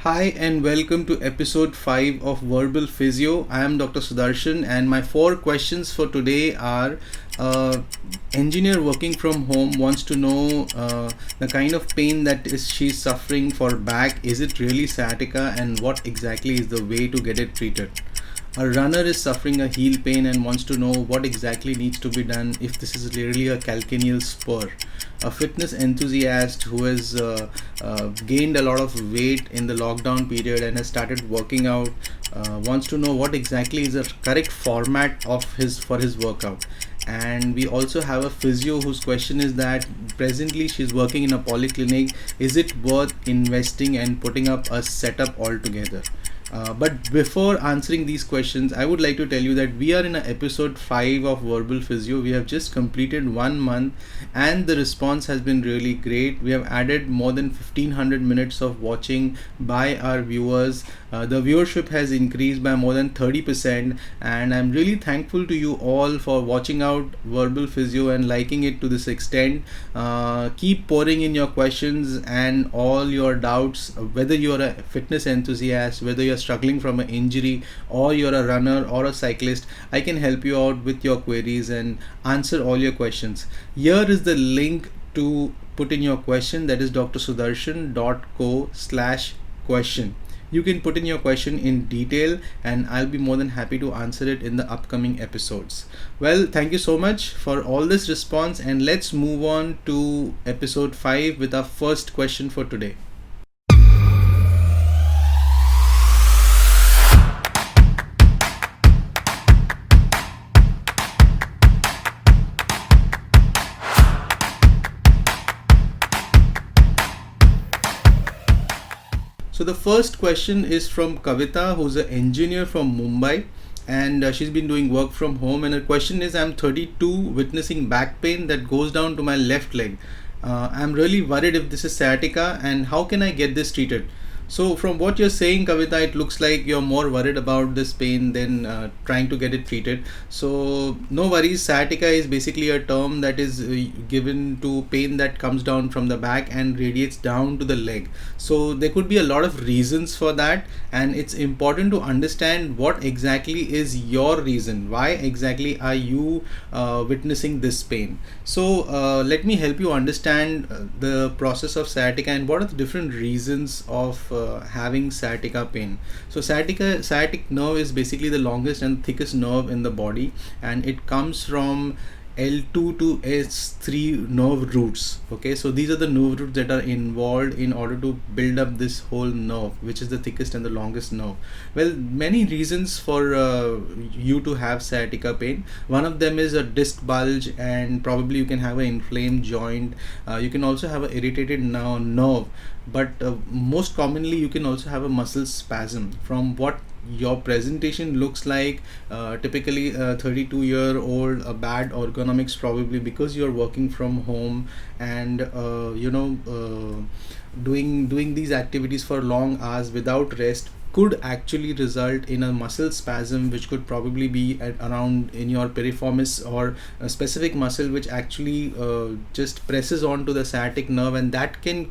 Hi and welcome to episode 5 of Verbl Physio. I am Dr. Sudarshan and my four questions for today are engineer working from home wants to know the kind of pain that is she's suffering for back. Is it really sciatica and what exactly is the way to get it treated? A runner is suffering a heel pain and wants to know what exactly needs to be done if this is really a calcaneal spur. A fitness enthusiast who has gained a lot of weight in the lockdown period and has started working out wants to know what exactly is the correct format of his for his workout. And we also have a physio whose question is that presently she's working in a polyclinic. Is it worth investing and putting up a setup altogether? But before answering these questions, I would like to tell you that we are in a episode 5 of Verbl Physio. We have just completed 1 month and the response has been really great. We have added more than 1500 minutes of watching by our viewers. The viewership has increased by more than 30%, and I'm really thankful to you all for watching out Verbl Physio and liking it to this extent. Keep pouring in your questions and all your doubts, whether you're a fitness enthusiast, whether you're struggling from an injury, or you're a runner or a cyclist. I can help you out with your queries and answer all your questions. Here is the link to put in your question, that is drsudarshan.co/question. You can put in your question in detail and I'll be more than happy to answer it in the upcoming episodes. Well, thank you so much for all this response, and let's move on to episode 5 with our first question for today. So the first question is from Kavita, who's an engineer from Mumbai, and she's been doing work from home. And her question is, I'm 32, witnessing back pain that goes down to my left leg. I'm really worried if this is sciatica, and how can I get this treated? So from what you're saying, Kavita, it looks like you're more worried about this pain than trying to get it treated. So no worries. Sciatica is basically a term that is given to pain that comes down from the back and radiates down to the leg. So there could be a lot of reasons for that, and it's important to understand what exactly is your reason. Why exactly are you witnessing this pain? So let me help you understand the process of sciatica and what are the different reasons of having sciatica pain. So sciatic nerve is basically the longest and thickest nerve in the body, and it comes from L2 to S3 nerve roots. Okay, so these are the nerve roots that are involved in order to build up this whole nerve, which is the thickest and the longest nerve. Well, many reasons for you to have sciatica pain. One of them is a disc bulge, and probably you can have an inflamed joint. You can also have an irritated nerve, but most commonly you can also have a muscle spasm. From what your presentation looks like, typically a 32-year-old, a bad ergonomics, probably because you're working from home and doing these activities for long hours without rest could actually result in a muscle spasm, which could probably be at around in your piriformis, or a specific muscle which actually just presses onto the sciatic nerve, and that can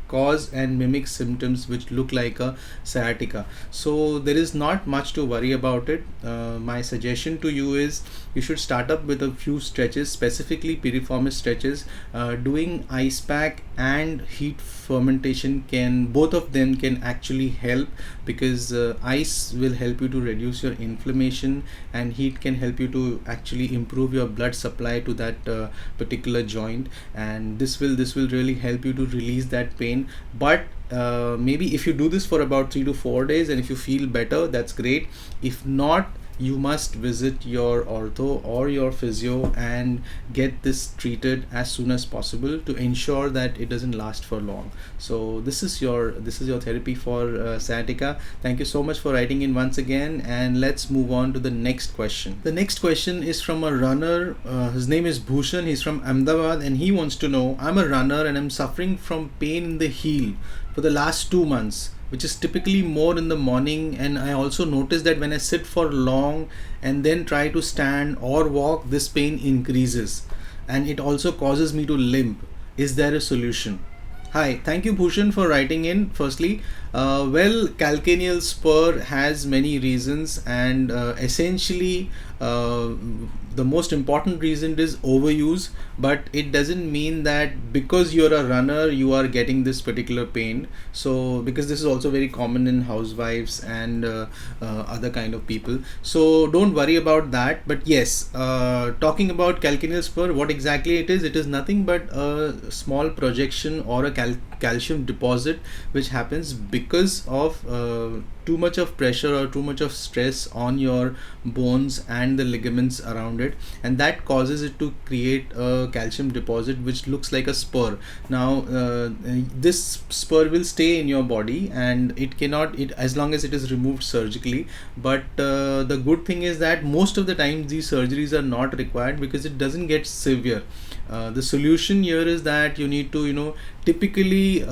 cause and mimic symptoms which look like a sciatica. So there is not much to worry about it. My suggestion to you is you should start up with a few stretches, specifically piriformis stretches. Doing ice pack and heat fermentation, can both of them can actually help, because ice will help you to reduce your inflammation and heat can help you to actually improve your blood supply to that particular joint, and this will really help you to release that pain. But maybe if you do this for about 3 to 4 days and if you feel better, that's great. If not, you must visit your ortho or your physio and get this treated as soon as possible to ensure that it doesn't last for long. So this is your therapy for sciatica. Thank you so much for writing in once again, and let's move on to the next question. The next question is from a runner. His name is Bhushan. He's from Ahmedabad and he wants to know, I'm a runner and I'm suffering from pain in the heel for the last 2 months, which is typically more in the morning, and I also notice that when I sit for long and then try to stand or walk, this pain increases and it also causes me to limp. Is there a solution? Hi, thank you Bhushan for writing in. Firstly, Well, calcaneal spur has many reasons, and essentially, the most important reason is overuse. But it doesn't mean that because you're a runner, you are getting this particular pain. So, because this is also very common in housewives and other kind of people, so don't worry about that. But yes, talking about calcaneal spur, what exactly it is nothing but a small projection or a calcium deposit which happens because of too much of pressure or too much of stress on your bones and the ligaments around it, and that causes it to create a calcium deposit which looks like a spur. Now this spur will stay in your body, and it cannot, it as long as it is removed surgically. But the good thing is that most of the time these surgeries are not required because it doesn't get severe. The solution here is that you need to, typically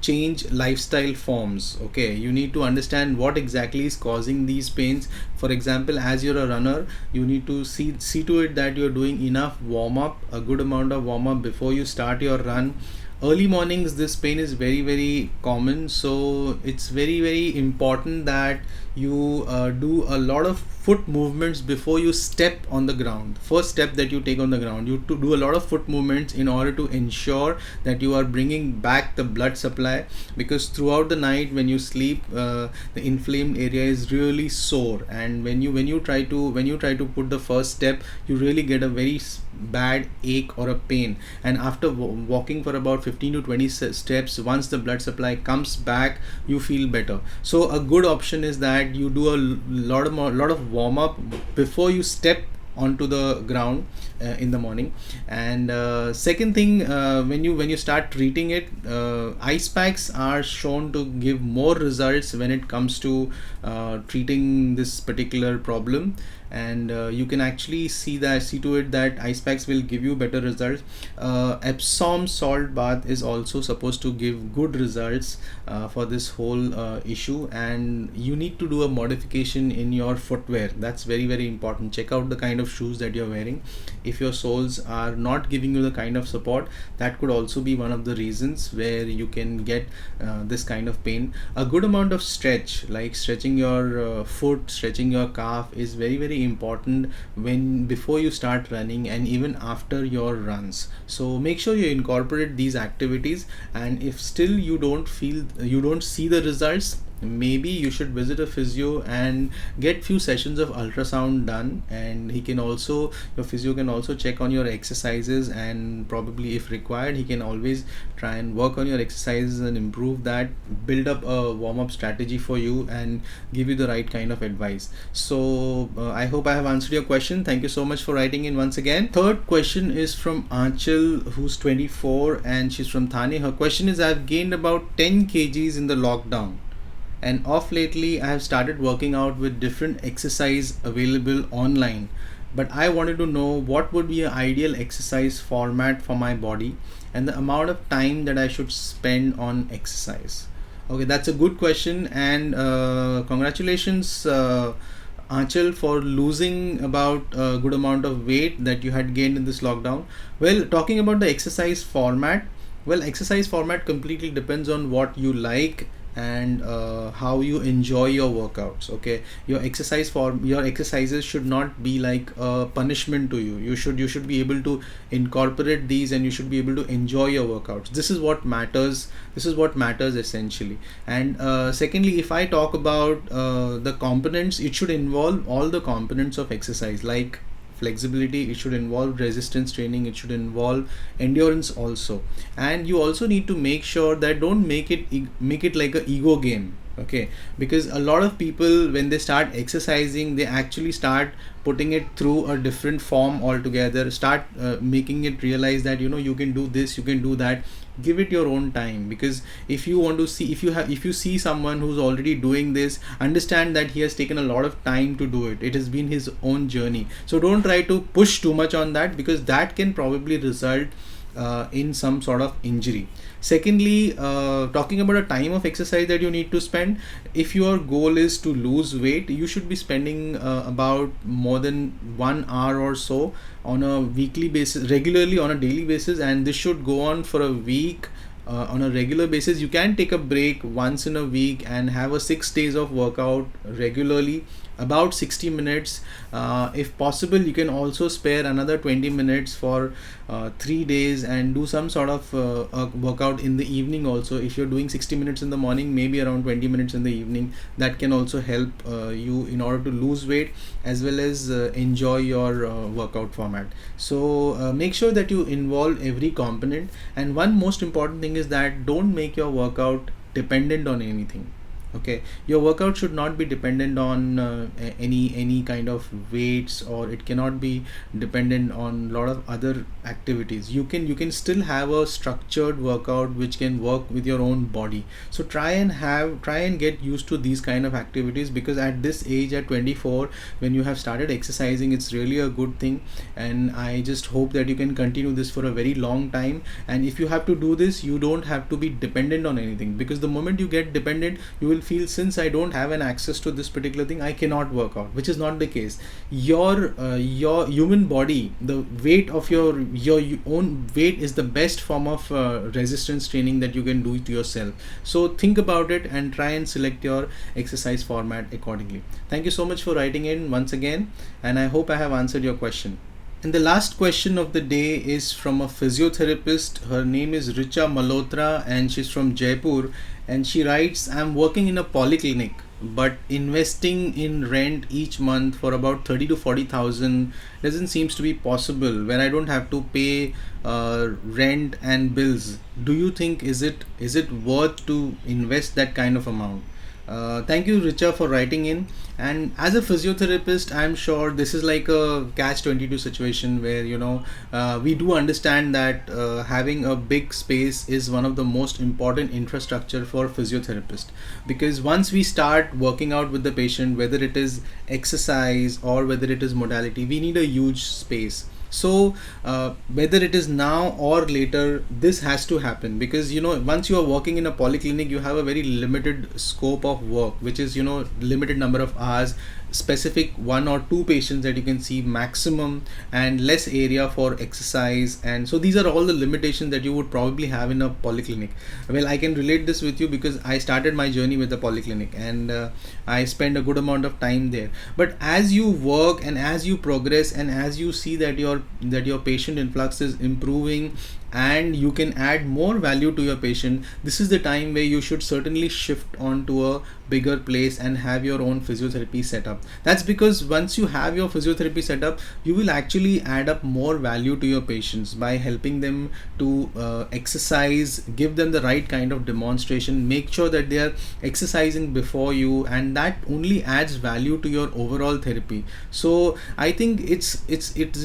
change lifestyle forms. Okay, you need to understand what exactly is causing these pains. For example, as you're a runner, you need to see to it that you're doing enough warm up, a good amount of warm up before you start your run. Early mornings this pain is very very common, so it's very very important that you do a lot of foot movements before you step on the ground. First step that you take on the ground, you to do a lot of foot movements in order to ensure that you are bringing back the blood supply, because throughout the night when you sleep, the inflamed area is really sore, and when you try to put the first step, you really get a very bad ache or a pain. And after walking for about 15 to 20 steps, once the blood supply comes back, you feel better. So a good option is that you do a lot of warm up before you step onto the ground in the morning. And second thing, when you start treating it, ice packs are shown to give more results when it comes to treating this particular problem. And you can actually see to it that ice packs will give you better results. Epsom salt bath is also supposed to give good results for this whole issue. And you need to do a modification in your footwear. That's very very important. Check out the kind of shoes that you're wearing. If your soles are not giving you the kind of support, that could also be one of the reasons where you can get this kind of pain. A good amount of stretch, like stretching your foot, stretching your calf, is very very important before you start running and even after your runs. So make sure you incorporate these activities. And if still you don't see the results, maybe you should visit a physio and get few sessions of ultrasound done. And your physio can also check on your exercises, and probably if required, he can always try and work on your exercises and improve that, build up a warm-up strategy for you, and give you the right kind of advice. So I hope I have answered your question. Thank you so much for writing in once again. Third question is from Aanchal, who's 24, and she's from Thane. Her question is, I've gained about 10 kgs in the lockdown, and off lately I have started working out with different exercise available online, but I wanted to know what would be an ideal exercise format for my body and the amount of time that I should spend on exercise. Okay, that's a good question. And congratulations, Aanchal, for losing about a good amount of weight that you had gained in this lockdown. Well, talking about the exercise format, well, exercise format completely depends on what you like and how you enjoy your workouts. Okay, your exercises should not be like a punishment to you. You should be able to incorporate these, and you should be able to enjoy your workouts. This is what matters essentially. And secondly, if I talk about the components, it should involve all the components of exercise, like flexibility, it should involve resistance training, it should involve endurance also. And you also need to make sure that don't make it like a ego game. Okay, because a lot of people, when they start exercising, they actually start putting it through a different form altogether, start making it realize that you can do this, you can do that. Give it your own time, because if you see someone who's already doing this, understand that he has taken a lot of time to do it. It has been his own journey. So don't try to push too much on that, because that can probably result in some sort of injury. Secondly, talking about a time of exercise that you need to spend, if your goal is to lose weight, you should be spending about more than 1 hour or so on a weekly basis, regularly on a daily basis, and this should go on for a week on a regular basis. You can take a break once in a week and have a 6 days of workout regularly, about 60 minutes. If possible, you can also spare another 20 minutes for 3 days and do some sort of workout in the evening also. If you're doing 60 minutes in the morning, maybe around 20 minutes in the evening. That can also help you in order to lose weight as well as enjoy your workout format. So make sure that you involve every component. And one most important thing is that don't make your workout dependent on anything. Okay, your workout should not be dependent on any kind of weights, or it cannot be dependent on a lot of other activities. You can still have a structured workout which can work with your own body. So try and get used to these kind of activities, because at this age, at 24, when you have started exercising, it's really a good thing. And I just hope that you can continue this for a very long time. And if you have to do this, you don't have to be dependent on anything, because the moment you get dependent, you will feel, since I don't have an access to this particular thing, I cannot work out, which is not the case. Your human body, the weight of your own weight is the best form of resistance training that you can do to yourself. So think about it and try and select your exercise format accordingly. Thank you so much for writing in once again, and I hope I have answered your question. And the last question of the day is from a physiotherapist. Her name is Richa Malhotra and she's from Jaipur. And she writes, I'm working in a polyclinic, but investing in rent each month for about 30 to 40,000 doesn't seems to be possible, where I don't have to pay rent and bills. Do you think is it worth to invest that kind of amount? Thank you, Richa, for writing in. And as a physiotherapist, I'm sure this is like a catch-22 situation where we do understand that having a big space is one of the most important infrastructure for physiotherapists, because once we start working out with the patient, whether it is exercise or whether it is modality, we need a huge space. So whether it is now or later, this has to happen, because once you are working in a polyclinic, you have a very limited scope of work, which is limited number of hours, specific one or two patients that you can see maximum, and less area for exercise. And so these are all the limitations that you would probably have in a polyclinic. Well, I can relate this with you because I started my journey with a polyclinic, and I spend a good amount of time there. But as you work and as you progress and as you see that your patient influx is improving and you can add more value to your patient, this is the time where you should certainly shift on to a bigger place and have your own physiotherapy setup. That's because once you have your physiotherapy setup, you will actually add up more value to your patients by helping them to exercise, give them the right kind of demonstration, make sure that they are exercising before you, and that only adds value to your overall therapy. So I think it's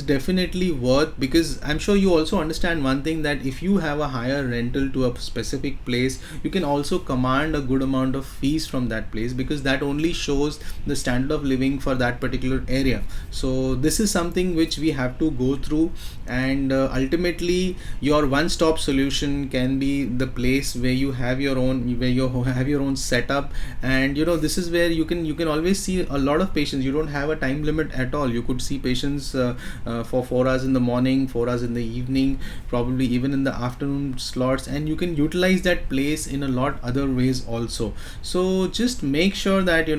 definitely worth, because I'm sure you also understand one thing, that if you have a higher rental to a specific place, you can also command a good amount of fees from that place, because that only shows the standard of living for that particular area. So this is something which we have to go through, and ultimately your one-stop solution can be the place where you have your own setup. And this is where you can always see a lot of patients. You don't have a time limit at all. You could see patients for 4 hours in the morning, 4 hours in the evening, probably even in the afternoon slots, and you can utilize that place in a lot other ways also. So just make sure that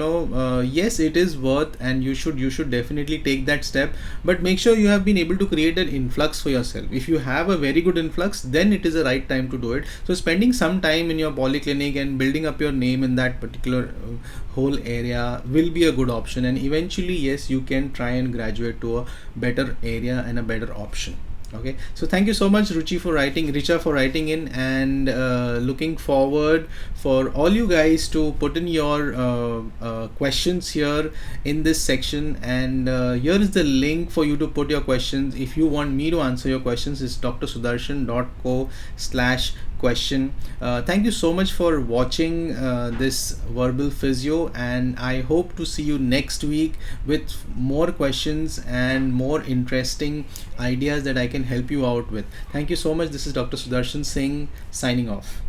yes, it is worth, and you should definitely take that step, but make sure you have been able to create an influx for yourself. If you have a very good influx, then it is the right time to do it. So spending some time in your polyclinic and building up your name in that particular whole area will be a good option, and eventually, yes, you can try and graduate to a better area and a better option. Okay, so thank you so much, Richa, for writing in, and looking forward for all you guys to put in your questions here in this section. And here is the link for you to put your questions. If you want me to answer your questions, it's drsudarshan.co/question. Thank you so much for watching this Verbl Physio, and I hope to see you next week with more questions and more interesting ideas that I can help you out with. Thank you so much. This is Dr. Sudarshan Singh signing off.